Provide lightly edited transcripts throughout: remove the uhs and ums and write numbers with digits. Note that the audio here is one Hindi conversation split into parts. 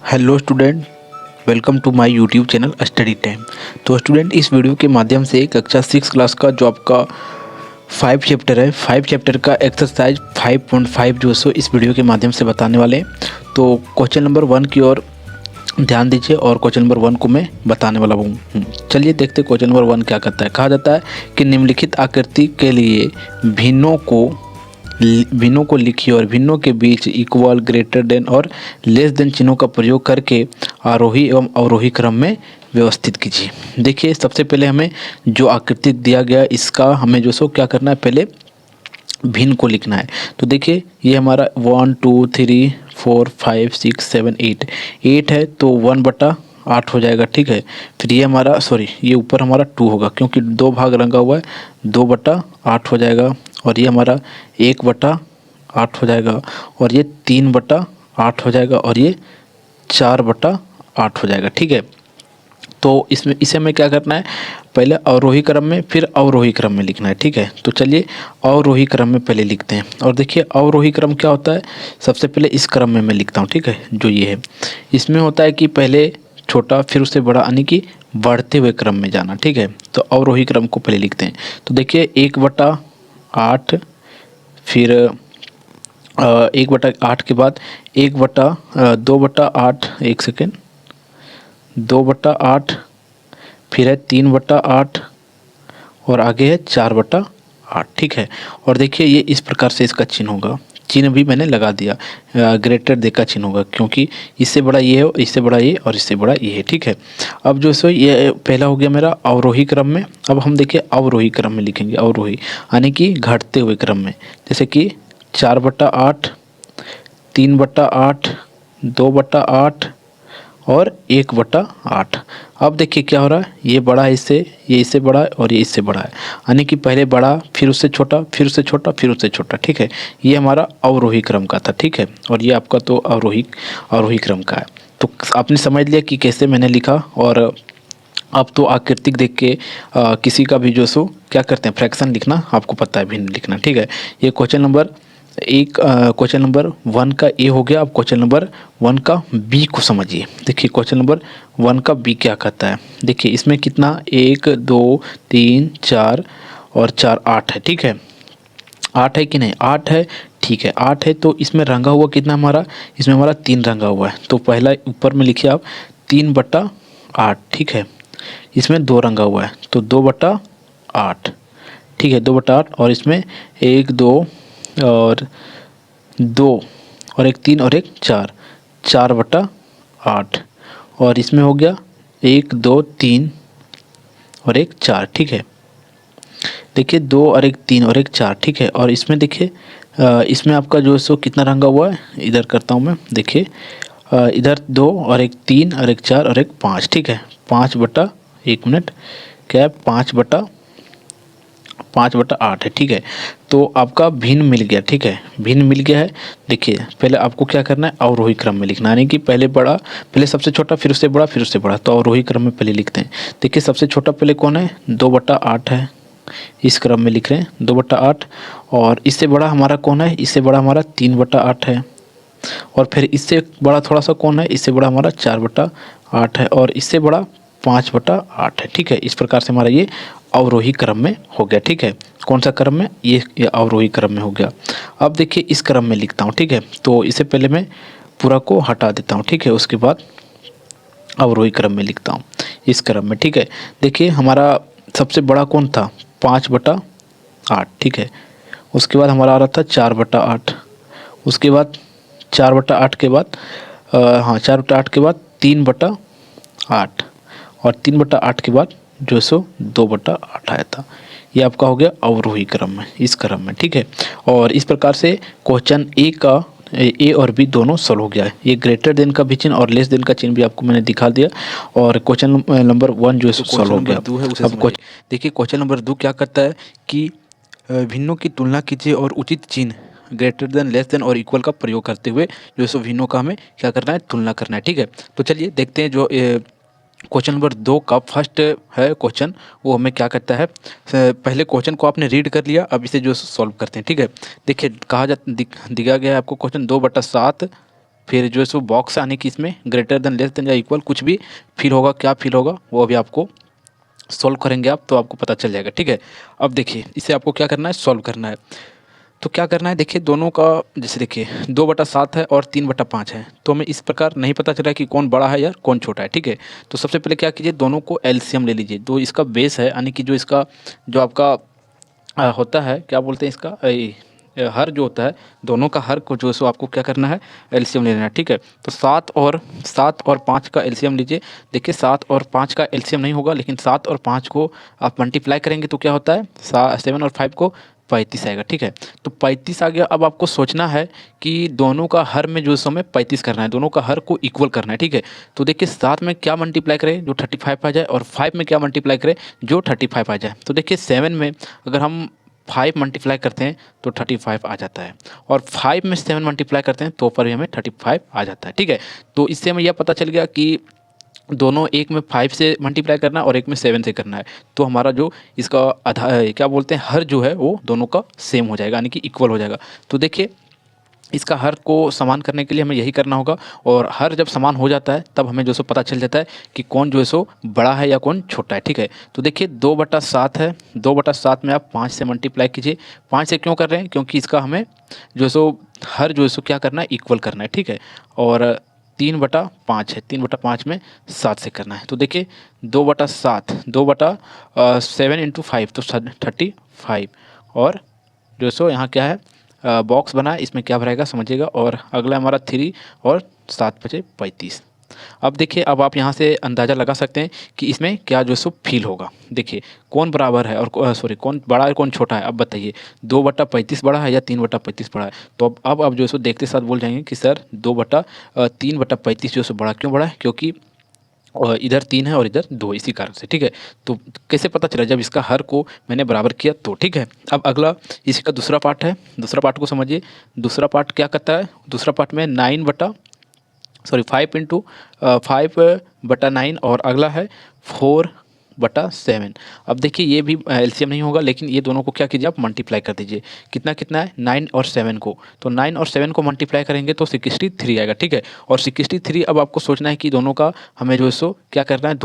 Hello student, welcome to my YouTube channel study time. तो स्टूडेंट, इस वीडियो के माध्यम से कक्षा 6 क्लास का जो आपका 5 चैप्टर है, 5 चैप्टर का एक्सरसाइज 5.5 जो सो इस वीडियो के माध्यम से बताने वाले हैं। तो क्वेश्चन नंबर 1 की ओर ध्यान दीजिए और क्वेश्चन नंबर 1 को मैं बताने वाला हूँ। चलिए देखते हैं क्वेश्चन नंबर 1 क्या कहता है। कहा जाता है कि निम्नलिखित आकृति के लिए भिन्नों को लिखिए और भिन्नों के बीच इक्वल, ग्रेटर देन और लेस देन चिन्हों का प्रयोग करके आरोही एवं अवरोही क्रम में व्यवस्थित कीजिए। देखिए, सबसे पहले हमें जो आकृति दिया गया इसका हमें जो सो क्या करना है, पहले भिन्न को लिखना है। तो देखिए, ये हमारा 1 2 3 4 5 6 7 8 है, तो 1/8 हो जाएगा। ठीक है, फिर ये हमारा ये ऊपर हमारा 2 होगा क्योंकि 2 भाग रंगा हुआ है, 2/8 हो जाएगा। और ये हमारा 1/8 हो जाएगा, और ये 3/8 हो जाएगा, और ये 4/8 हो जाएगा। ठीक है, तो इसमें इसे हमें क्या करना है, पहले अवरोही क्रम में फिर अवरोही क्रम में लिखना है। ठीक है, तो चलिए अवरोही क्रम में पहले लिखते हैं। और देखिए, अवरोही क्रम क्या होता है, सबसे पहले इस क्रम में मैं लिखता हूँ। ठीक है, जो ये है, इसमें होता है कि पहले छोटा फिर उससे बड़ा, यानी कि बढ़ते हुए क्रम में जाना। ठीक है, तो अवरोही क्रम को पहले लिखते हैं। तो देखिए, 1/8, फिर 1/8 के बाद 2/8, 1 सेकेंड, 2/8, फिर है 3/8 और आगे है 4/8। ठीक है, और देखिए ये इस प्रकार से इसका चिन्ह होगा। चिन्ह भी मैंने लगा दिया, ग्रेटर दे का चिन्ह होगा क्योंकि इससे बड़ा ये है, इससे बड़ा ये और इससे बड़ा ये है। ठीक है, अब जो सो ये पहला हो गया मेरा अवरोही क्रम में। अब हम देखिए अवरोही क्रम में लिखेंगे, अवरोही यानी कि घटते हुए क्रम में, जैसे कि 4/8, 3/8, 2/8 और 1/8। अब देखिए क्या हो रहा है, ये बड़ा है इससे, ये इससे बड़ा है और ये इससे बड़ा है, यानी कि पहले बड़ा फिर उससे छोटा फिर उससे छोटा फिर उससे छोटा। ठीक है, ये हमारा अवरोही क्रम का था। ठीक है, और ये आपका तो अवरोही क्रम का है। तो आपने समझ लिया कि कैसे मैंने लिखा। और अब तो आकृतिक देख के किसी का भी जो सो क्या करते हैं, फ्रैक्शन लिखना आपको पता है, भिन्न लिखना। ठीक है, ये क्वेश्चन नंबर 1 का ए हो गया। अब क्वेश्चन नंबर 1 का बी को समझिए। देखिए क्वेश्चन नंबर 1 का बी क्या कहता है। देखिए इसमें कितना, 1 2 3 4 और 4 8 है। ठीक है, 8 है कि नहीं, 8 है। ठीक है, 8 है, तो इसमें रंगा हुआ कितना हमारा, इसमें हमारा 3 रंगा हुआ है। तो पहला ऊपर में लिखिए आप 3/8। ठीक है, इसमें 2 रंगा हुआ है तो 2/8। ठीक है, 2/8, और इसमें 1 2 और 2 और एक 3 और एक 4, 4/8। और इसमें हो गया 1 2 3 और एक 4। ठीक है, देखिए 2 और एक 3 और एक 4। ठीक है, और इसमें देखिए इसमें आपका जो है सो कितना रंगा हुआ है, इधर करता हूँ मैं। देखिए इधर 2 और एक 3 और एक 4 और एक 5। ठीक है, 1 मिनट, क्या है, 5/8 है। ठीक है, तो आपका भिन्न मिल गया। ठीक है, भिन्न मिल गया है। देखिए पहले आपको क्या करना है, अवरोही क्रम में लिखना है, यानी कि पहले सबसे छोटा फिर उससे बड़ा फिर उससे बड़ा। तो अवरोही क्रम में पहले लिखते हैं। देखिए सबसे छोटा पहले कौन है, 2/8 है, इस क्रम में लिख रहे हैं 2/8। और इससे बड़ा हमारा कौन है, इससे बड़ा हमारा 3/8 है। और फिर इससे बड़ा थोड़ा सा कौन है, इससे बड़ा हमारा 4/8 है, और इससे बड़ा 5/8 है। ठीक है, इस प्रकार से हमारा ये अवरोही क्रम में हो गया। ठीक है, कौन सा क्रम में, ये अवरोही क्रम में हो गया। अब देखिए इस क्रम में लिखता हूँ। ठीक है, तो इससे पहले मैं पूरा को हटा देता हूँ। ठीक है, उसके बाद अवरोही क्रम में लिखता हूँ इस क्रम में। ठीक है, देखिए हमारा सबसे बड़ा कौन था, 5/8। ठीक है, उसके बाद हमारा आ रहा था 4/8, उसके बाद 4/8 के बाद 4/8 के बाद 3/8, और 3/8 के बाद जो सो 2/8 आया था। ये आपका हो गया अवरोही क्रम में, इस क्रम में। ठीक है, और इस प्रकार से क्वेश्चन ए और बी दोनों सॉल्व हो गया है। ये ग्रेटर देन का भी चिन्ह और लेस देन का चिन्ह भी आपको मैंने दिखा दिया, और क्वेश्चन नंबर 1 जो है सॉल्व हो गया। अब देखिए क्वेश्चन नंबर 2 क्या करता है कि भिन्नों की तुलना कीजिए और उचित चिन्ह ग्रेटर देन, लेस देन और इक्वल का प्रयोग करते हुए जो है सो भिन्नों का हमें क्या करना है, तुलना करना है। ठीक है, तो चलिए देखते हैं जो क्वेश्चन नंबर 2 का फर्स्ट है क्वेश्चन, वो हमें क्या कहता है। पहले क्वेश्चन को आपने रीड कर लिया, अब इसे जो सॉल्व करते हैं। ठीक है, देखिए दिया गया है आपको क्वेश्चन 2/7 फिर जो है सो बॉक्स आने की इसमें ग्रेटर देन लेस देन या इक्वल कुछ भी फील होगा, क्या फील होगा वो अभी आपको सॉल्व करेंगे आप तो आपको पता चल जाएगा, ठीक है। अब देखिए इसे आपको क्या करना है, सॉल्व करना है। तो क्या करना है, देखिए दोनों का, जैसे देखिए 2/7 है और 3/5 है, तो हमें इस प्रकार नहीं पता चला कि कौन बड़ा है या कौन छोटा है, ठीक है। तो सबसे पहले क्या कीजिए, दोनों को एलसीएम ले लीजिए। तो इसका बेस है, यानी कि जो इसका जो आपका होता है, क्या बोलते हैं इसका, हर जो होता है, दोनों का हर को जो है सो आपको क्या करना है, एलसीएम ले लेना है, ठीक है। तो 7 और 5 का एलसीएम लीजिए। देखिए 7 और 5 का एलसीएम नहीं होगा, लेकिन 7 और 5 को आप मल्टीप्लाई करेंगे तो क्या होता है, 7 और 5 को 35 आएगा, ठीक है। तो 35 आ गया। अब आपको सोचना है कि दोनों का हर में जो है सो हमें 35 करना है, दोनों का हर को इक्वल करना है, ठीक है। तो देखिए 7 में क्या मल्टीप्लाई करें, जो 35 आ जाए, और 5 में क्या मल्टीप्लाई करें, जो 35 आ जाए। तो देखिए 7 में अगर हम 5 मल्टीप्लाई करते हैं तो 35 आ जाता है, और 5 में 7 मल्टीप्लाई करते हैं तो पर भी हमें 35 आ जाता है, ठीक है। तो इससे हमें यह पता चल गया कि दोनों, एक में 5 से मल्टीप्लाई करना है और एक में 7 से करना है। तो हमारा जो इसका आधा क्या बोलते हैं, हर जो है वो दोनों का सेम हो जाएगा, यानी कि इक्वल हो जाएगा। तो देखिए इसका हर को समान करने के लिए हमें यही करना होगा, और हर जब समान हो जाता है तब हमें जो सो पता चल जाता है कि कौन जो है सो बड़ा है या कौन छोटा है, ठीक है। तो देखिए 2/7 है, 2/7 में आप 5 से मल्टीप्लाई कीजिए। 5 से क्यों कर रहे हैं, क्योंकि इसका हमें जो है सो हर जो है सो क्या करना है, इक्वल करना है, ठीक है। और 3/5 है, 3/5 में 7 से करना है। तो देखिए 2/7, 2/7 × 5 तो 35, और जो सो यहाँ क्या है, बॉक्स बना है, इसमें क्या भरेगा समझिएगा। और अगला हमारा 3 और 7×5 = 35। अब देखिए, अब आप यहाँ से अंदाज़ा लगा सकते हैं कि इसमें क्या जो सो फील होगा। देखिए कौन बराबर है और सॉरी कौन बड़ा है कौन छोटा है, अब बताइए 2/35 बड़ा है या 3/35 बड़ा है। तो अब आप जो सो देखते साथ बोल जाएंगे कि सर 3/35 जो सो बड़ा, क्यों बड़ा है, क्योंकि और इधर 3 है और इधर 2, इसी कारण से, ठीक है। तो कैसे पता चला, जब इसका हर को मैंने बराबर किया तो, ठीक है। अब अगला इसी का दूसरा पार्ट है, दूसरा पार्ट को समझिए। दूसरा पार्ट क्या करता है, दूसरा पार्ट में 5/9 और अगला है 4/7। अब देखिए ये भी एलसीएम नहीं होगा, लेकिन ये दोनों को क्या कीजिए, आप मल्टीप्लाई कर दीजिए। कितना कितना है, 9 और 7 को। तो 9 और 7 को मल्टीप्लाई करेंगे तो 63 आएगा, ठीक है। और 63 अब आपको सोचना है कि दोनों का हमें जो है सो क्या करना है,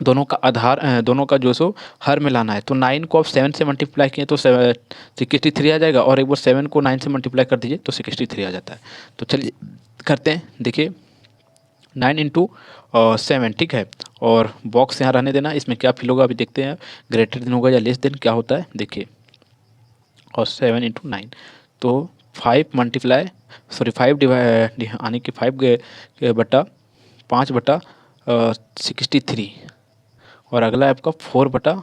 दोनों का आधार, दोनों का जो सो हर में लाना है। तो 9 को आप 7 से मल्टीप्लाई किए तो 63 आ जाएगा, और एक बार 7 को 9 से मल्टीप्लाई कर दीजिए तो 63 आ जाता है। तो चलिए करते हैं, देखिए 9 × 7, ठीक है। और बॉक्स यहाँ रहने देना, इसमें क्या फिल होगा अभी देखते हैं, ग्रेटर देन होगा या लेस देन क्या होता है, देखिए। और 7 × 9 तो 5 डिवाइड आने की 5/5/63, और अगला है आपका 4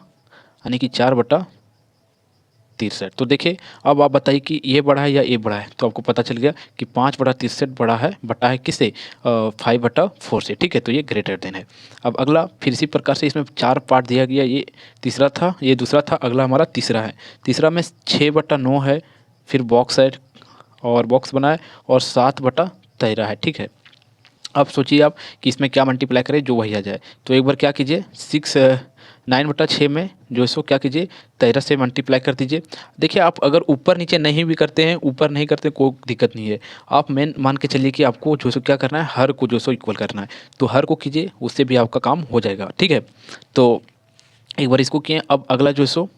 यानी कि 4/63। तो देखिए अब आप बताइए कि ये बड़ा है या ये बड़ा है। तो आपको पता चल गया कि 5/63 बटा है किससे, 5/4 से, ठीक है। तो ये ग्रेटर देन है। अब अगला फिर इसी प्रकार से इसमें 4 पार्ट दिया गया, ये तीसरा था, ये दूसरा था, अगला हमारा तीसरा है। तीसरा में 6/9 है, फिर बॉक्स है और बॉक्स बना है, और 7/13 है, ठीक है। अब सोचिए आप कि इसमें क्या मल्टीप्लाई करें जो वही आ जाए। तो एक बार क्या कीजिए, 9/6 में जो है सो क्या कीजिए, 13 से मल्टीप्लाई कर दीजिए। देखिए आप अगर ऊपर नीचे नहीं भी करते हैं, ऊपर नहीं करते कोई दिक्कत नहीं है। आप मेन मान के चलिए कि आपको जो सो क्या करना है, हर को जो सो इक्वल करना है। तो हर को कीजिए, उससे भी आपका काम हो जाएगा, ठीक है। तो एक बार इसको किए। अब अगला जो है सो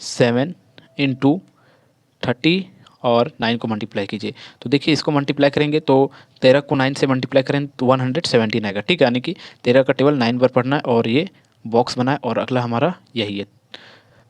7 × 30 और 9 को मल्टीप्लाई कीजिए। तो देखिए इसको मल्टीप्लाई करेंगे तो 13 को 9 से मल्टीप्लाई करें तो 117 आएगा, ठीक है। यानी कि 13 का टेबल 9 बार पढ़ना है, और ये बॉक्स बना है, और अगला हमारा यही है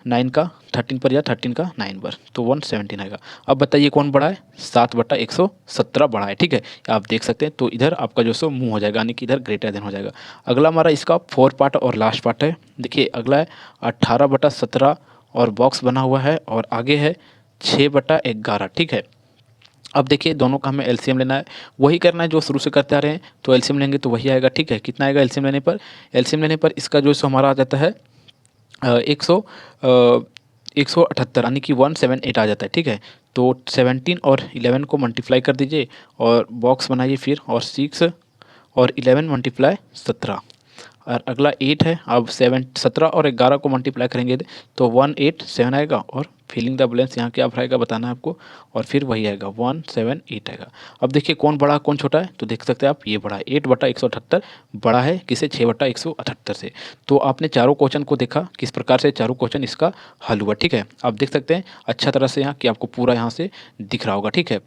9 का 13 पर या 13 का 9 बार, तो 117 आएगा। अब बताइए कौन बड़ा है, 7/117 बड़ा है, ठीक है। आप देख सकते हैं। तो इधर आपका जो सो मुँह हो जाएगा, यानी कि इधर ग्रेटर देन हो जाएगा। अगला हमारा इसका 4 पार्ट और लास्ट पार्ट है। देखिए अगला है 18/17 और बॉक्स बना हुआ है, और आगे है 6/11, ठीक है। अब देखिए दोनों का हमें एलसीएम लेना है, वही करना है जो शुरू से करते आ रहे हैं। तो एलसीएम लेंगे तो वही आएगा, ठीक है। कितना आएगा एलसीएम लेने पर, इसका जो सो हमारा आ जाता है 178, यानी कि 178 आ जाता है, ठीक है। तो 17 और 11 को मल्टीप्लाई कर दीजिए, और बॉक्स बनाइए फिर, और 6 और 11 × 17। और अगला 8 है। अब 17 और 11 को मल्टीप्लाई करेंगे तो 187 आएगा और फिलिंग द ब्लैंक्स यहाँ क्या आएगा बताना है आपको, और फिर वही आएगा 178 आएगा। अब देखिए कौन बड़ा कौन छोटा है, तो देख सकते हैं आप ये बड़ा है 8/178 बड़ा है किसे 6/178 से। तो आपने चारों क्वेश्चन को देखा किस प्रकार से चारों क्वेश्चन इसका हल हुआ, ठीक है। आप देख सकते हैं अच्छा तरह से यहाँ कि आपको पूरा यहाँ से दिख रहा होगा, ठीक है।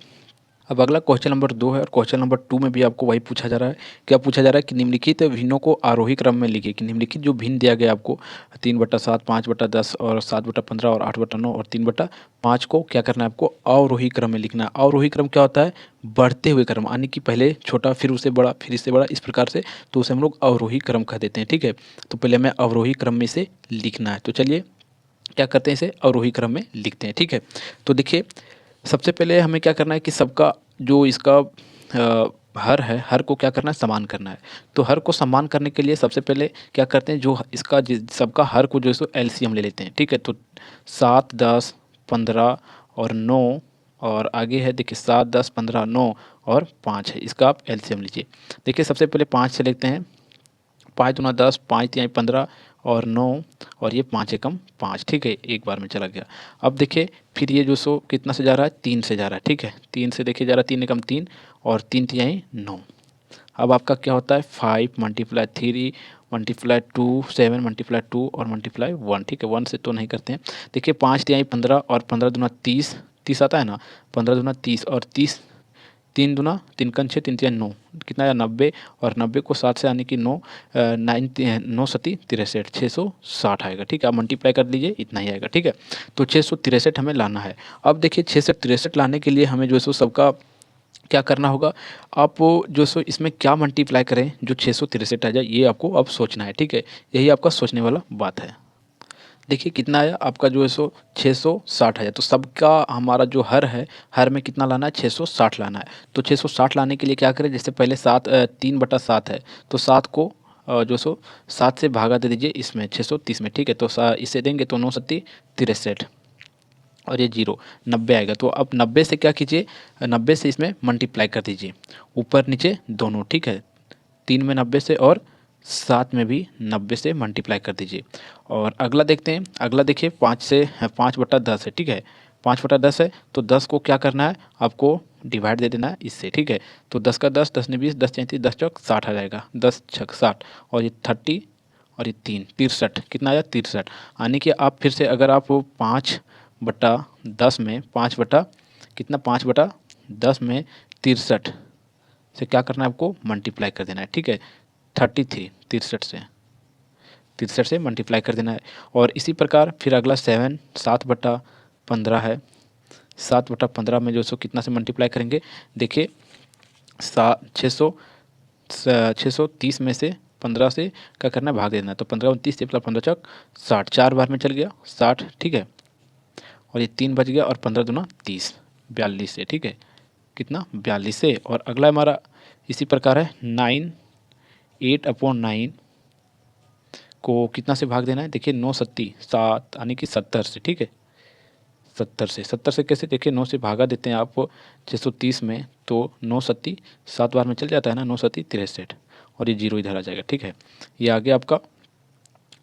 अब अगला क्वेश्चन नंबर 2 है और क्वेश्चन नंबर 2 में भी आपको वही पूछा जा रहा है। क्या पूछा जा रहा है कि निम्नलिखित भिन्नों को आरोही क्रम में लिखिए, कि निम्नलिखित जो भिन्न दिया गया आपको 3/7, 5/10 और 7/15 और 8/9 और 3/5 को क्या करना है आपको अवरोही क्रम में लिखना है। अवरोही क्रम क्या होता है, बढ़ते हुए क्रम, यानी कि पहले छोटा फिर उससे बड़ा फिर इससे बड़ा, इस प्रकार से, तो उसे हम लोग अवरोही क्रम कह देते हैं, ठीक है। तो पहले हमें अवरोही क्रम में इसे लिखना है, तो चलिए क्या करते हैं इसे अवरोही क्रम में लिखते हैं, ठीक है। तो देखिए सबसे पहले हमें क्या करना है कि सबका जो इसका हर है, हर को क्या करना है समान करना है। तो हर को समान करने के लिए सबसे पहले क्या करते हैं, जो इसका सबका हर को जो है सो एलसीएम ले लेते हैं, ठीक है। तो 7, 10, 15 और 9 और आगे है देखिए 7, 10, 15, 9 और 5 है, इसका आप एलसीएम लीजिए। देखिए सबसे पहले 5 से लेते हैं, 5×10, 5×15 और 9 और ये 5×1 5, ठीक है, एक बार में चला गया। अब देखिए फिर ये जो सो कितना से जा रहा है 3 से जा रहा है, ठीक है। 3 से देखिए जा रहा है 3×3 और 3×3 9। अब आपका क्या होता है 5×3 × 2 7 × 2 और ×1, ठीक है। 1 से तो नहीं करते हैं। देखिए 5×3 15 और 15×2 30, 30 आता है ना, 15×2 30 और 30, 3×3 = 6, 3×3 = 9, कितना आया 90 और 90 को 7 से आने की 9, 9×7 = 63, 660 आएगा, ठीक है। आप मल्टीप्लाई कर लीजिए इतना ही आएगा, ठीक है। तो 663 हमें लाना है। अब देखिए 663 लाने के लिए हमें जो है सो सबका क्या करना होगा, आप जो सो इसमें क्या मल्टीप्लाई करें जो 663 आ जाए, ये आपको अब सोचना है, ठीक है। यही आपका सोचने वाला बात है। देखिए कितना आया आपका जो है सो 660 आया। तो सबका हमारा जो हर है, हर में कितना लाना है 660 लाना है। तो 660 लाने के लिए क्या करें, जैसे पहले 3/7 है, तो 7 को जो सो 7 से भागा दे दीजिए इसमें 630 में, ठीक है। तो इसे देंगे तो 9×7 = 63 और ये 0 90 आएगा। तो अब 90 से क्या कीजिए, 90 से इसमें मल्टीप्लाई कर दीजिए ऊपर नीचे दोनों, ठीक है। 3 में 90 से और 7 में भी 90 से मल्टीप्लाई कर दीजिए। और अगला देखते हैं, अगला देखिए 5/10 है, ठीक है। 5/10 है तो 10 को क्या करना है आपको डिवाइड दे देना है इससे, ठीक है। तो 10 का 10, 10 ने 20, 10×3 = 30, 10×4 = 60 आ जाएगा, 10×6 = 60 और ये 30 और ये 3 63, कितना आया 63। यानी कि आप फिर से अगर आप 5/10 में 5 बटा कितना 5/10 में 63 से क्या करना है आपको मल्टीप्लाई कर देना है, ठीक है। 33 63 से मल्टीप्लाई कर देना है। और इसी प्रकार फिर अगला 7/15 है, 7/15 में जो सो कितना से मल्टीप्लाई करेंगे, देखिए 630 में से 15 से क्या करना है भाग देना है। तो 15×29 + 15×4 = 60, 4 बार में चल गया 60, ठीक है। और ये 3 बच गया और 15×2 = 30, 42 से, ठीक है। कितना 42 से। और अगला हमारा इसी प्रकार है 9 8/9 को कितना से भाग देना है, देखिए 9×7 यानी कि 70 से, ठीक है। 70 से कैसे, देखिए 9 से भागा देते हैं आप 630 में, तो 9×7 7 बार में चल जाता है ना, 9×7 = 63 और ये 0 इधर आ जाएगा, ठीक है। ये आ गया आपका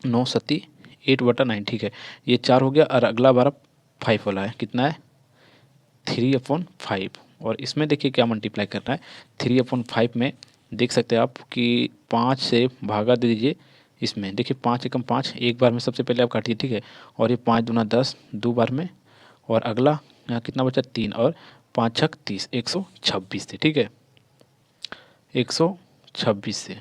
9×7 8/9, ठीक है। ये 4 हो गया और अगला हमारा 5 वाला है, कितना है 3/5। और इसमें देखिए क्या मल्टीप्लाई करना है 3/5 में, देख सकते हैं आप कि 5 से भागा दे दीजिए इसमें, देखिए 5×5 एक बार में सबसे पहले आप काटिए, ठीक है। और ये 5×2 = 10 दो बार में, और अगला यहाँ कितना बचा 3 और 5×6 = 30, 126 से, ठीक है। 126 से।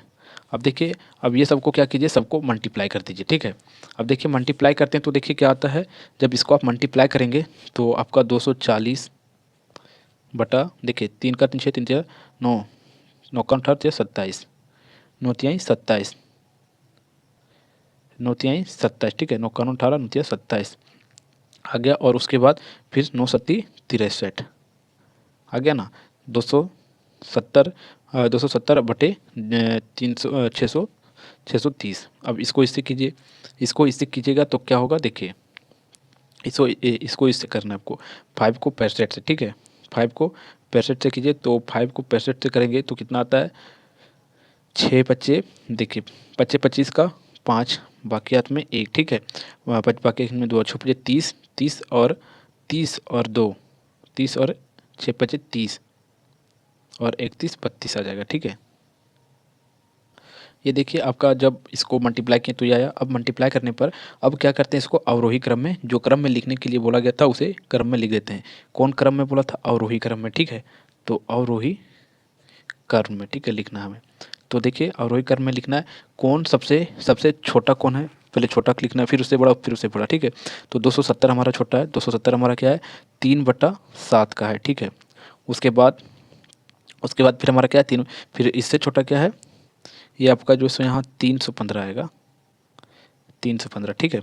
अब देखिए अब ये सबको क्या कीजिए, सबको मल्टीप्लाई कर दीजिए, ठीक है। अब देखिए मल्टीप्लाई करते हैं तो देखिए क्या आता है, जब इसको आप मल्टीप्लाई करेंगे तो आपका 240 बटा देखिए 3×3 = 6, 3×4 = 9, 9×8 = 27, 9×3 = 27, 9×3 = 27, ठीक है। 9×9 = 18, 9×3 = 27 आ गया। और उसके बाद फिर 9×7 = 63 आ गया ना, 270 270/300 630। अब इसको इससे कीजिए, इसको इससे कीजिएगा तो क्या होगा, देखिए इसको इससे करना है आपको 5 को 65 से, ठीक है। 5 को 65 से कीजिए तो 5 को 65 से करेंगे तो कितना आता है छः पच्चे, देखिए पच्चे 25 का 5, बाकी हाथ में 1, ठीक है। बाकी में 2, 6 पच्चे 30, 30 और 30 और 2, 30 और 6 पच्चे 30 और 31 32 आ जाएगा, ठीक है। ये देखिए आपका जब इसको मल्टीप्लाई किए तो ये आया। अब मल्टीप्लाई करने पर अब क्या करते हैं, इसको अवरोही क्रम में, जो क्रम में लिखने के लिए बोला गया था उसे क्रम में लिख देते हैं। कौन क्रम में बोला था? अवरोही क्रम में, ठीक है। तो अवरोही क्रम में, ठीक है, लिखना है हमें। तो देखिए अवरोही क्रम में लिखना है। कौन सबसे सबसे छोटा कौन है, पहले छोटा लिखना है, फिर उससे बड़ा, फिर उससे बड़ा, ठीक है। तो 270 हमारा छोटा है। 270 हमारा क्या है? 3/7 का है, ठीक है। उसके बाद फिर हमारा क्या है? 3। फिर इससे छोटा क्या है? ये आपका जो सो यहाँ 315 आएगा, 315, ठीक है।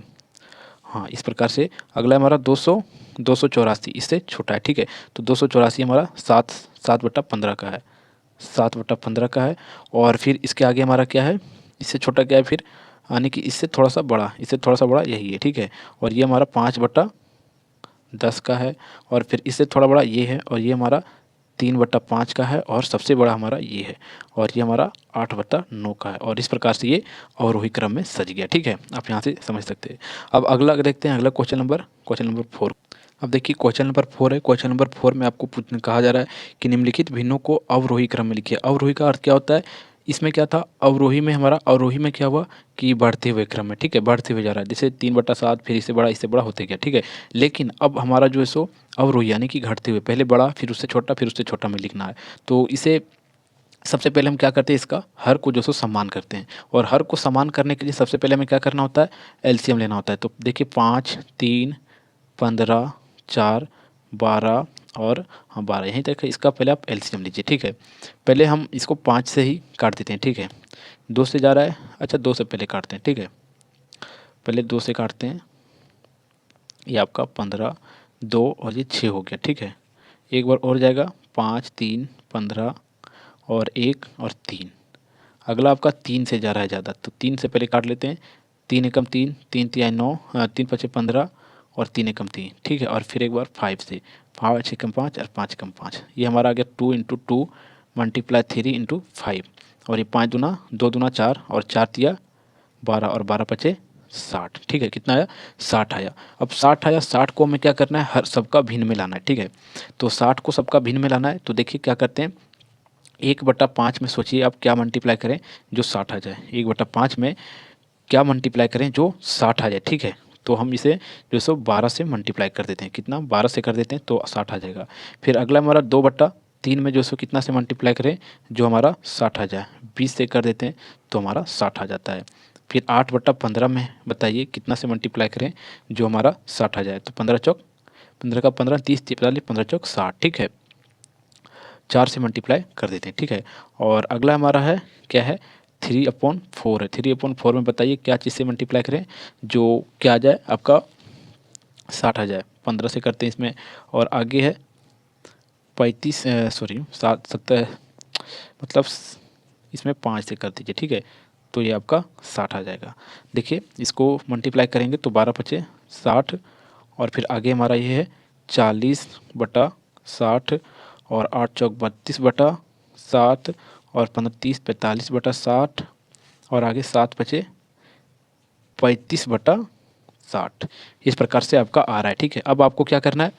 हाँ, इस प्रकार से अगला हमारा 284, इससे छोटा है, ठीक है। तो 284 हमारा 7/15 का है, 7/15 का है। और फिर इसके आगे हमारा क्या है? इससे छोटा क्या है फिर? यानी कि इससे थोड़ा सा बड़ा, इससे थोड़ा सा बड़ा यही है, ठीक है। और ये हमारा 5/10 का है। और फिर इससे थोड़ा बड़ा ये है, और ये हमारा 3/5 का है। और सबसे बड़ा हमारा ये है, और ये हमारा 8/9 का है। और इस प्रकार से ये अवरोही क्रम में सज गया, ठीक है। आप यहाँ से समझ सकते हैं। अब अगला देखते हैं, अगला क्वेश्चन नंबर 4। अब देखिए क्वेश्चन नंबर 4 है। क्वेश्चन नंबर 4 में आपको कहा जा रहा है कि निम्नलिखित भिन्नों को अवरोही क्रम में लिखिए। अवरोही का अर्थ क्या होता है? इसमें क्या था? अवरोही में क्या हुआ कि बढ़ते हुए क्रम में, ठीक है, बढ़ते हुए जा रहा है। जैसे 3/7, फिर इससे बड़ा होते गया, ठीक है। लेकिन अब हमारा जो है सो अवरोही यानी कि घटते हुए, पहले बड़ा, फिर उससे छोटा में लिखना है। तो इसे सबसे पहले हम क्या करते हैं, इसका हर को जो सो सम्मान करते हैं। और हर को सम्मान करने के लिए सबसे पहले हमें क्या करना होता है? एलसीएम लेना होता है। तो देखिए 5, 3, 15, 4, 12 और हाँ 12, यहीं तक है। इसका पहले आप एलसीएम लीजिए, ठीक है। पहले हम इसको 5 से ही काट देते हैं, ठीक है। 2 से जा रहा है, अच्छा 2 से पहले काटते हैं, ठीक है। पहले 2 से काटते हैं, ये आपका 15, 2 और ये 6 हो गया, ठीक है। एक बार और जाएगा, 5, 3, 15 और 1 और 3। अगला आपका 3 से जा रहा है ज़्यादा, तो 3 से पहले काट लेते हैं। 3 एकम 3, 3 तिहाई 9, 3 पचे 15 और 3 एकम 3, ठीक है। और फिर एक बार 5 से, 5 एकम 5 और 5 एकम 5, ये हमारा आ गया 2 × 2 मल्टीप्लाई 3 × 5। और ये 5 दूना 2 दूना 4 और 4 तिया 12 और 12 पचे 60, ठीक है। कितना आया? 60 आया। अब 60 आया, 60 को हमें क्या करना है? हर सबका भिन्न में लाना है, ठीक है। तो 60 को सबका भिन्न में लाना है। तो देखिए क्या करते हैं, 1/5 में सोचिए आप क्या मल्टीप्लाई करें जो 60 आ जाए। 1/5 में क्या मल्टीप्लाई करें जो 60 आ जाए, ठीक है। तो हम इसे जो सो 12 से मल्टीप्लाई कर देते हैं। कितना? 12 से कर देते हैं तो 60 आ जाएगा। फिर अगला हमारा 2/3 में जो सो कितना से मल्टीप्लाई करें जो हमारा 60 आ जाए। 20 से कर देते हैं तो हमारा 60 आ जाता है। फिर 8/15 में बताइए कितना से मल्टीप्लाई करें जो हमारा 60 आ जाए। तो 15 चौक 15 का 15, 30 45, 15 चौक 60, ठीक है। 4 से मल्टीप्लाई कर देते हैं, ठीक है। और अगला हमारा है क्या है? 3/4 है। 3/4 में बताइए क्या चीज़ से मल्टीप्लाई करें जो क्या आ जाए आपका 60 आ जाए। 15 से करते हैं इसमें। और आगे है 35, सॉरी 70, मतलब इसमें 5 से कर दीजिए, ठीक है। तो ये आपका 60 आ जाएगा। देखिए इसको मल्टीप्लाई करेंगे तो 12 पचे 60। और फिर आगे हमारा ये है 40/60 और 8 चौक 32/60 और 15 30 45/60 और आगे 7 बचे 35/60। इस प्रकार से आपका आ रहा है, ठीक है। अब आपको क्या करना है,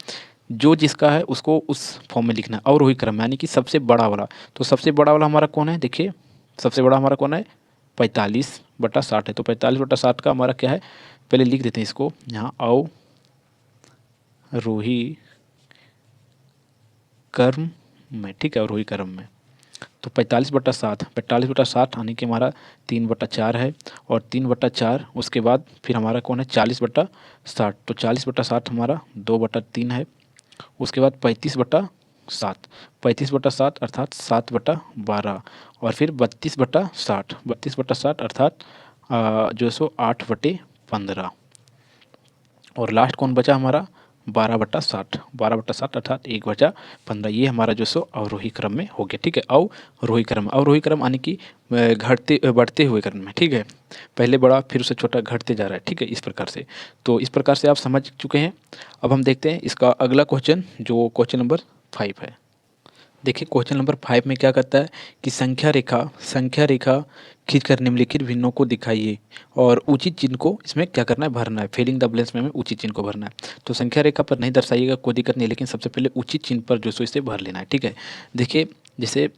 जो जिसका है उसको उस फॉर्म में लिखना है और वही क्रम में, यानी कि सबसे बड़ा वाला। तो सबसे बड़ा वाला हमारा कौन है? देखिए सबसे बड़ा हमारा कौन है? 45/60 है। तो 45/60 का हमारा क्या है? पहले लिख देते हैं इसको यहाँ, अवरोही क्रम में, ठीक है, अवरोही क्रम में। तो 45/60 यानी कि हमारा 3/4 है। और 3/4 उसके बाद फिर हमारा कौन है? 40/60। तो 40/60 हमारा 2/3 है। उसके बाद 35/7, 35/7 अर्थात 7/12। और फिर 32/60, 32/60 अर्थात जो सो 8/15। और लास्ट कौन बचा हमारा? 12/60, 12/60 अर्थात 1/15। ये हमारा जो सो अवरोही क्रम में हो गया, ठीक है। अवरोही क्रम यानी कि घटते बढ़ते हुए क्रम में, ठीक है। पहले बड़ा फिर उससे छोटा घटते जा रहा है, ठीक है, इस प्रकार से। तो इस प्रकार से आप समझ चुके हैं। अब हम देखते हैं इसका अगला क्वेश्चन जो क्वेश्चन नंबर 5 है। देखिए क्वेश्चन नंबर 5 में क्या कहता है कि संख्या रेखा खींचकर निम्नलिखित भिन्नों को दिखाइए और उचित चिन्ह को इसमें क्या करना है, भरना है। फिलिंग द ब्लैंक्स में हमें उचित चिन्ह को भरना है। तो संख्या रेखा पर नहीं दर्शाइएगा, कोई दिक्कत नहीं, लेकिन सबसे पहले उचित चिन्ह पर जो सो इसे भर लेना है, ठीक है। देखिए जैसे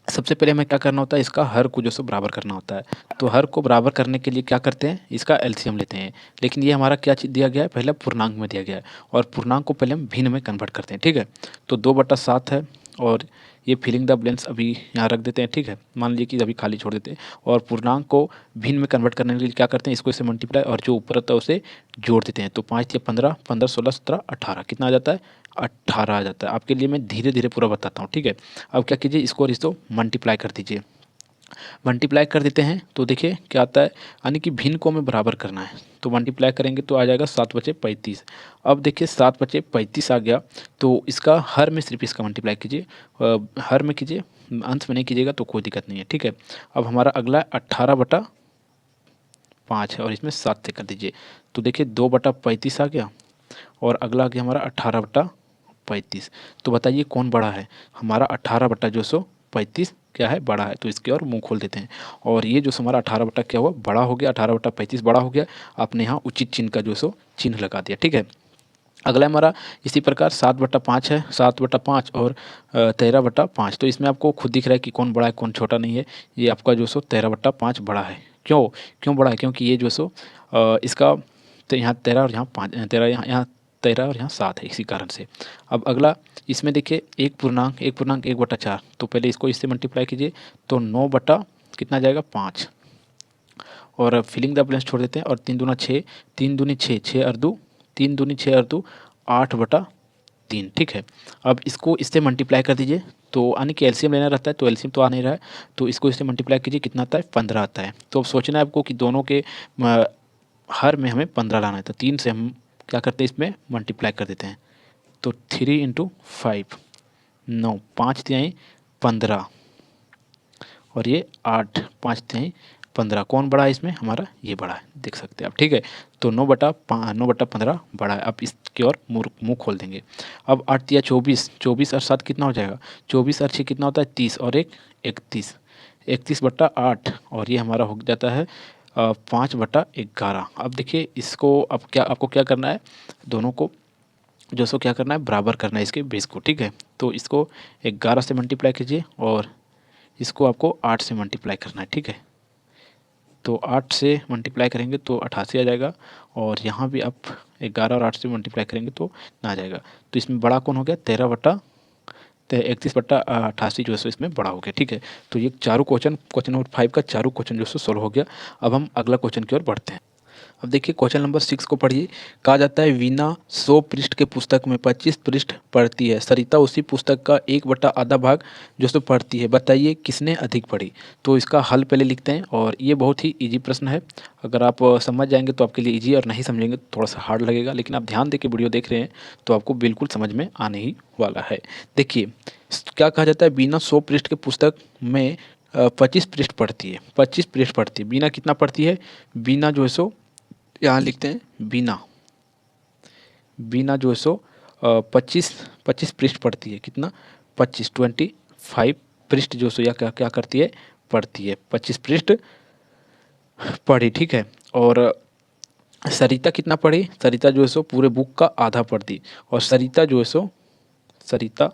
सबसे पहले हमें क्या करना होता है, इसका हर को जो सो बराबर करना होता है। तो हर को बराबर करने के लिए क्या करते हैं, इसका एलसीएम लेते हैं। लेकिन ये हमारा क्या चीज़ दिया गया है, पहले पूर्णांक में दिया गया है और पूर्णांक को पहले हम भिन्न में कन्वर्ट करते हैं, ठीक है। तो 2/7 है और ये फिलिंग द ब्लैंक्स अभी यहाँ रख देते हैं, ठीक है। मान लीजिए कि अभी खाली छोड़ देते हैं और पूर्णांक को भिन्न में कन्वर्ट करने के लिए क्या करते हैं, इसको इससे मल्टीप्लाई और जो ऊपर होता है उसे जोड़ देते हैं। तो 5 या 15, 15 16 17 18 कितना आ जाता है, 18 आ जाता है। आपके लिए मैं धीरे धीरे पूरा बताता हूँ, ठीक है। अब क्या कीजिए, इसको और इसको मल्टीप्लाई कर दीजिए। मल्टीप्लाई कर देते हैं तो देखिए क्या आता है, यानी कि भिन्न को हमें बराबर करना है। तो मल्टीप्लाई करेंगे तो आ जाएगा 7/35। अब देखिए 7/35 आ गया, तो इसका हर में सिर्फ इसका मल्टीप्लाई कीजिए, हर में कीजिए, अंत में नहीं कीजिएगा तो कोई दिक्कत नहीं है, ठीक है। अब हमारा अगला 18/5 है और इसमें 7 से कर दीजिए। तो देखिए 2/35 आ गया और अगला आ गया हमारा 18/35। तो बताइए कौन बड़ा है, हमारा 18/35 क्या है, बड़ा है। तो इसके और मुंह खोल देते हैं और ये जो हमारा 18 बटा क्या हुआ, बड़ा हो गया, 18/35 बड़ा हो गया। आपने यहाँ उचित चिन्ह का जो सो चिन्ह लगा दिया, ठीक है। अगला हमारा इसी प्रकार 7/5 है, 7/5 और 13/5। तो इसमें आपको खुद दिख रहा है कि कौन बड़ा है कौन छोटा नहीं है। ये आपका जो सो 13/5 बड़ा है। क्यों क्यों बड़ा है, क्योंकि ये जो सो इसका तो यहाँ 13 और यहाँ 5, 13 यहाँ 13 और यहाँ 7 है, इसी कारण से। अब अगला इसमें देखिए एक पूर्णांक 1/4। तो पहले इसको इससे मल्टीप्लाई कीजिए तो 9 बटा कितना जाएगा, 5। और फिलिंग द ब्लैंक्स छोड़ देते हैं और 3 दूना 6, 3 दूनी 6, 6 अर्दू 3 दूनी 6 अर्दू 8/3, ठीक है। अब इसको इससे मल्टीप्लाई कर दीजिए, तो यानी कि एलसीएम लेना रहता है, तो एलसीएम तो आ नहीं रहा है, तो इसको इससे मल्टीप्लाई कीजिए, कितना आता है, 15 आता है। तो अब सोचना है आपको कि दोनों के हर में हमें 15 लाना है। तो 3 से हम क्या करते हैं, इसमें मल्टीप्लाई कर देते हैं। तो 3 × 5 9, 5 तिहाई 15 और ये 8, 5 तिहाई 15। कौन बड़ा है इसमें, हमारा ये बड़ा है, देख सकते हैं आप, ठीक है। तो 9/15 बड़ा है। अब इसकी ओर मुँह खोल देंगे। अब 8 तिया 24, 24 और 7 कितना हो जाएगा, 24 और 6 कितना होता है, 30 और 1 31, 31/8 और ये हमारा हो जाता है 5/11। अब देखिए इसको अब क्या आपको क्या करना है, दोनों को जो सो क्या करना है, बराबर करना है इसके बेस को, ठीक है। तो इसको 11 से मल्टीप्लाई कीजिए और इसको आपको 8 से मल्टीप्लाई करना है, ठीक है। तो 8 से मल्टीप्लाई करेंगे तो 88 आ जाएगा और यहाँ भी आप 11 और 8 से मल्टीप्लाई करेंगे तो ना आ जाएगा। तो इसमें बड़ा कौन हो गया, 31/88 जो है सो इसमें बड़ा हो गया, ठीक है। तो ये चारों क्वेश्चन नंबर 5 का चारों क्वेश्चन जो है सो सोल्व हो गया। अब हम अगला क्वेश्चन की ओर बढ़ते हैं। अब देखिए क्वेश्चन नंबर 6 को पढ़िए। कहा जाता है वीना 100 पृष्ठ के पुस्तक में 25 पृष्ठ पढ़ती है, सरिता उसी पुस्तक का 1/आधा भाग जो सो पढ़ती है, बताइए किसने अधिक पढ़ी। तो इसका हल पहले लिखते हैं और ये बहुत ही इजी प्रश्न है। अगर आप समझ जाएंगे तो आपके लिए इजी, और नहीं समझेंगे तो थोड़ा सा हार्ड लगेगा, लेकिन आप ध्यान देकर वीडियो देख रहे हैं तो आपको बिल्कुल समझ में आने ही वाला है। देखिए क्या कहा जाता है, बीना 100 पृष्ठ के पुस्तक में 25 पृष्ठ पढ़ती है, 25 पृष्ठ पढ़ती है। बीना कितना पढ़ती है, बीना जो है सो यहाँ लिखते हैं बीना, बीना जो है सो 25 पृष्ठ पढ़ती है, कितना 25 पृष्ठ जो सो या क्या क्या करती है, पढ़ती है, 25 पृष्ठ पढ़ी, ठीक है। और सरिता कितना पढ़ी, सरिता जो है सो पूरे बुक का आधा पढ़ती। और सरिता जो है सो सरिता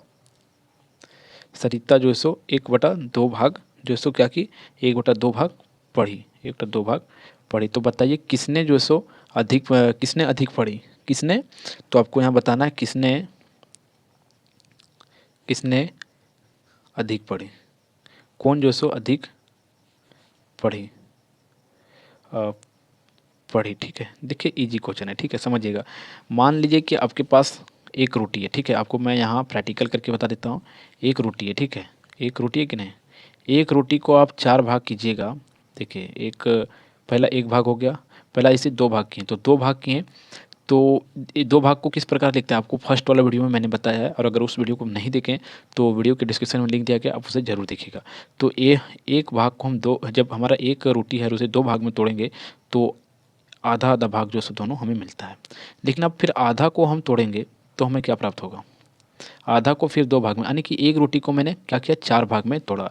जो है सो 1/2 भाग जो है सो क्या की, 1/2 भाग पढ़ी, 1/2 भाग पढ़ी। तो बताइए किसने जो है सो किसने अधिक पढ़ी, किसने, तो आपको यहाँ बताना है किसने किसने अधिक पढ़ी, कौन जो है सो अधिक पढ़ी पढ़ी, ठीक है। देखिए इजी क्वेश्चन है, ठीक है, समझिएगा। मान लीजिए कि आपके पास एक रोटी है, ठीक है, आपको मैं यहाँ प्रैक्टिकल करके बता देता हूँ। एक रोटी है, ठीक है, एक रोटी है कि नहीं, एक रोटी को आप 4 भाग कीजिएगा। देखिए एक पहला 1 भाग हो गया, पहला इसे 2 भाग किए, तो 2 भाग किए, तो ये 2 भाग को किस प्रकार लिखते हैं आपको फर्स्ट वाला वीडियो में मैंने बताया है, और अगर उस वीडियो को नहीं देखें तो वीडियो के डिस्क्रिप्शन में लिंक दिया गया, आप उसे ज़रूर देखिएगा। तो ये एक भाग को हम दो, जब हमारा एक रोटी है उसे 2 भाग में तोड़ेंगे तो आधा आधा भाग जो सो दोनों हमें मिलता है। लेकिन अब फिर आधा को हम तोड़ेंगे तो हमें क्या प्राप्त होगा, आधा को फिर 2 भाग में, यानी कि एक रोटी को मैंने क्या किया 4 भाग में तोड़ा।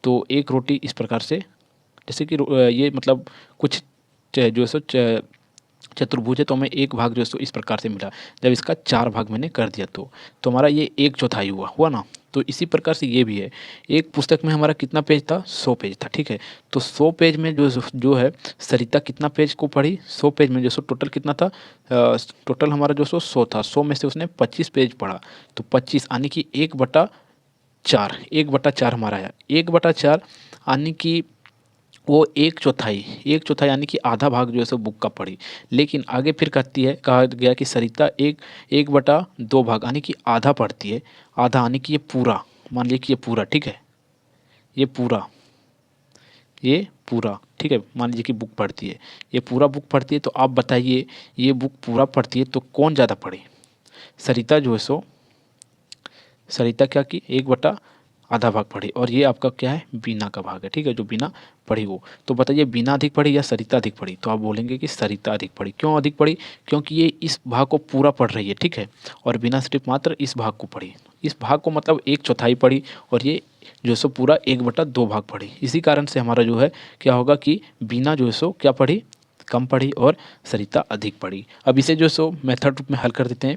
तो एक रोटी इस प्रकार से, जैसे कि ये मतलब कुछ जो है सो चतुर्भुज है, तो हमें एक भाग जो है सो इस प्रकार से मिला। जब इसका 4 भाग मैंने कर दिया तो हमारा ये 1/4 हुआ ना। तो इसी प्रकार से ये भी है। एक पुस्तक में हमारा कितना पेज था, 100 पेज था, ठीक है। तो 100 पेज में जो है सरिता कितना पेज को पढ़ी, 100 पेज में जो सो टोटल कितना था, टोटल हमारा जो सो 100 था, 100 में से उसने 25 पेज पढ़ा। तो 25 यानी कि 1/4, 1/4 हमारा आया। 1/4 यानी कि वो 1/4 यानी कि आधा भाग जो है सो बुक का पढ़ी। लेकिन आगे फिर कहा गया कि सरिता 1/2 भाग यानी कि आधा पढ़ती है। आधा यानी कि ये पूरा, मान लीजिए कि ये पूरा, ठीक है, ये पूरा ठीक है, मान लीजिए कि बुक पढ़ती है, ये पूरा बुक पढ़ती है। तो आप बताइए ये बुक पूरा पढ़ती है तो कौन ज़्यादा पढ़े? सरिता जो है सो, सरिता क्या की, 1/2 भाग पढ़ी, और ये आपका क्या है, बीना का भाग है, ठीक है, जो बीना पढ़ी वो। तो बताइए बीना अधिक पढ़ी या सरिता अधिक पढ़ी? तो आप बोलेंगे कि सरिता अधिक पढ़ी। क्यों अधिक पढ़ी? क्योंकि ये इस भाग को पूरा पढ़ रही है, ठीक है, और बीना सिर्फ मात्र इस भाग को पढ़ी। इस भाग को मतलब 1/4 पढ़ी, और ये जो सो पूरा 1/2 भाग पढ़ी। इसी कारण से हमारा जो है क्या होगा कि बीना जो है सो क्या पढ़ी, कम पढ़ी, और सरिता अधिक पढ़ी। अब इसे जो सो मेथड रूप में हल कर देते हैं,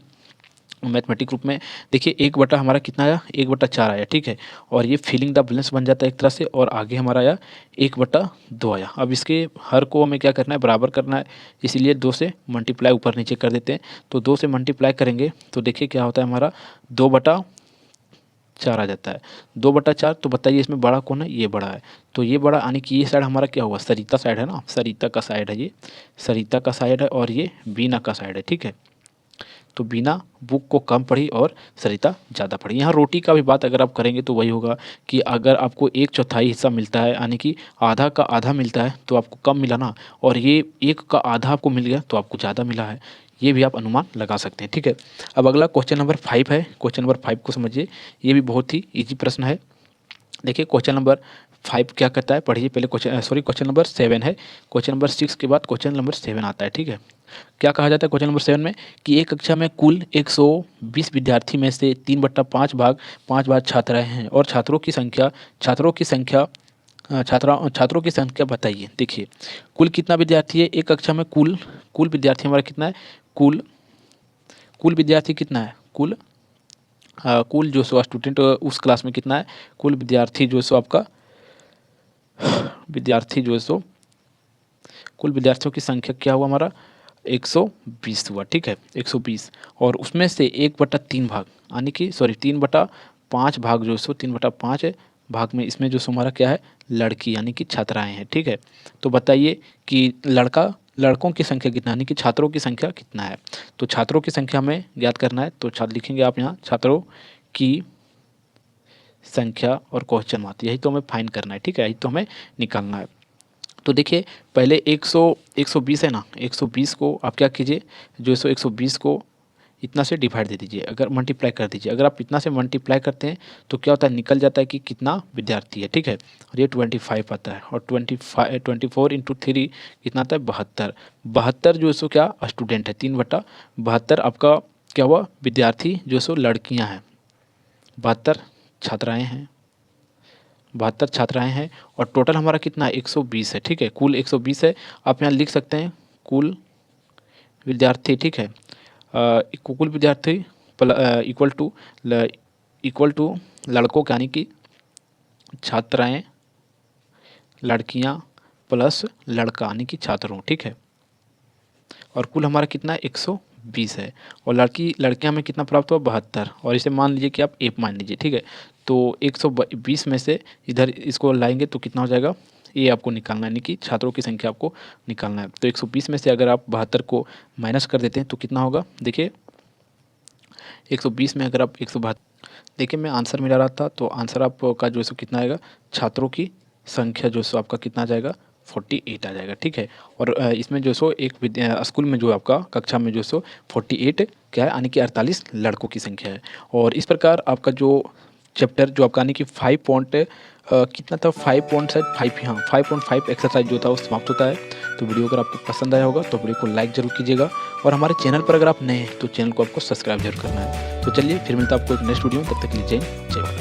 मैथमेटिक रूप में। देखिए 1 हमारा कितना आया, 1/4 आया, ठीक है, और ये फिलिंग द बैलेंस बन जाता है एक तरह से, और आगे हमारा आया 1/2 आया। अब इसके हर को हमें क्या करना है, बराबर करना है, इसीलिए 2 से मल्टीप्लाई ऊपर नीचे कर देते हैं। तो 2 से मल्टीप्लाई करेंगे तो देखिए क्या होता है, हमारा 2/4 आ जाता है। 2/4, तो बताइए इसमें बड़ा कौन है, ये बड़ा है। तो ये बड़ा यानी कि ये साइड हमारा क्या हुआ, सरिता साइड है ना, सरिता का साइड है, ये सरिता का साइड है, और ये बीना का साइड है, ठीक है। तो बीना बुक को कम पढ़ी और सरिता ज़्यादा पढ़ी। यहाँ रोटी का भी बात अगर आप करेंगे तो वही होगा कि अगर आपको 1/4 हिस्सा मिलता है, यानी कि आधा का आधा मिलता है, तो आपको कम मिला ना, और ये 1 का आधा आपको मिल गया तो आपको ज़्यादा मिला है। ये भी आप अनुमान लगा सकते हैं, ठीक है। अब अगला क्वेश्चन नंबर 5 है। क्वेश्चन नंबर 5 को समझिए, ये भी बहुत ही ईजी प्रश्न है। देखिए क्वेश्चन नंबर 5 क्या कहता है, पढ़िए पहले क्वेश्चन नंबर 7 है। क्वेश्चन नंबर 6 के बाद क्वेश्चन नंबर 7 आता है, ठीक है। क्या कहा जाता है क्वेश्चन नंबर 7 में कि एक कक्षा में कुल 120 विद्यार्थी में से 3/5 भाग 5 बार छात्राएं हैं, और छात्रों की संख्या बताइए। देखिए कुल कितना विद्यार्थी है एक कक्षा में, कुल विद्यार्थी हमारा कितना है, कुल विद्यार्थी कितना है, कुल जो सो स्टूडेंट उस क्लास में कितना है, कुल विद्यार्थी जो सो आपका विद्यार्थी जो है सो कुल विद्यार्थियों की संख्या क्या हुआ हमारा, 120 हुआ, ठीक है, 120। और उसमें से 1/3 भाग यानी कि 3/5 भाग जो सो 3/5 भाग में इसमें जो सो हमारा क्या है, लड़की यानी कि छात्राएं हैं, ठीक है। तो बताइए कि लड़कों की संख्या कितना, यानी कि छात्रों की संख्या कितना है। तो छात्रों की संख्या हमें ज्ञात करना है, तो छात्र लिखेंगे आप यहाँ छात्रों की संख्या और क्वेश्चन मार्क, यही तो हमें फाइंड करना है, ठीक है, यही तो हमें निकालना है। तो देखिए पहले 120 है ना, 120 को आप क्या कीजिए, जो सो 120 को इतना से डिवाइड दे दीजिए, अगर मल्टीप्लाई कर दीजिए। अगर आप इतना से मल्टीप्लाई करते हैं तो क्या होता है, निकल जाता है कि कितना विद्यार्थी है, ठीक है, और ये 25 आता है, और 24 इंटू 3 कितना आता है, 72। 72 जो सो क्या स्टूडेंट है, 3/72 आपका क्या हुआ, विद्यार्थी जो सो लड़कियाँ हैं, 72 छात्राएँ हैं, 72 छात्राएं हैं, और टोटल हमारा कितना है, 120 है, ठीक है, कुल 120 है। आप यहाँ लिख सकते हैं कुल विद्यार्थी, ठीक है, कुल विद्यार्थी इक्वल टू लड़कों का यानी कि छात्राएं लड़कियां प्लस लड़का यानी कि छात्रों, ठीक है, और कुल हमारा कितना है, 120 है, और लड़कियां में कितना प्राप्त हुआ, 72, और इसे मान लीजिए कि आप 1 मान लीजिए, ठीक है। तो 120 में से इधर इसको लाएंगे तो कितना हो जाएगा, ये आपको निकालना है, यानी कि छात्रों की संख्या आपको निकालना है। तो 120 में से अगर आप 72 को माइनस कर देते हैं तो कितना होगा, देखिए 120 में अगर आप 172, देखिए मैं आंसर मिला रहा था, तो आंसर आपका जो है सो कितना आएगा, छात्रों की संख्या जो सो आपका कितना आ जाएगा, 48 आ जाएगा, ठीक है। और इसमें जो सो एक स्कूल में जो आपका कक्षा में जो सो 48 क्या है, यानी कि 48 लड़कों की संख्या है। और इस प्रकार आपका जो चैप्टर जो आपका यानी कि कितना था 5.5, हाँ 5.5 एक्सरसाइज जो था वो समाप्त होता है। तो वीडियो अगर आपको पसंद आया होगा तो वीडियो को लाइक ज़रूर कीजिएगा, और हमारे चैनल पर अगर आप नए हैं तो चैनल को आपको सब्सक्राइब जरूर करना है। तो चलिए फिर मिलता है आपको एक नेक्स्ट वीडियो में, तब तक के लिए जय हिंद, जय भारत।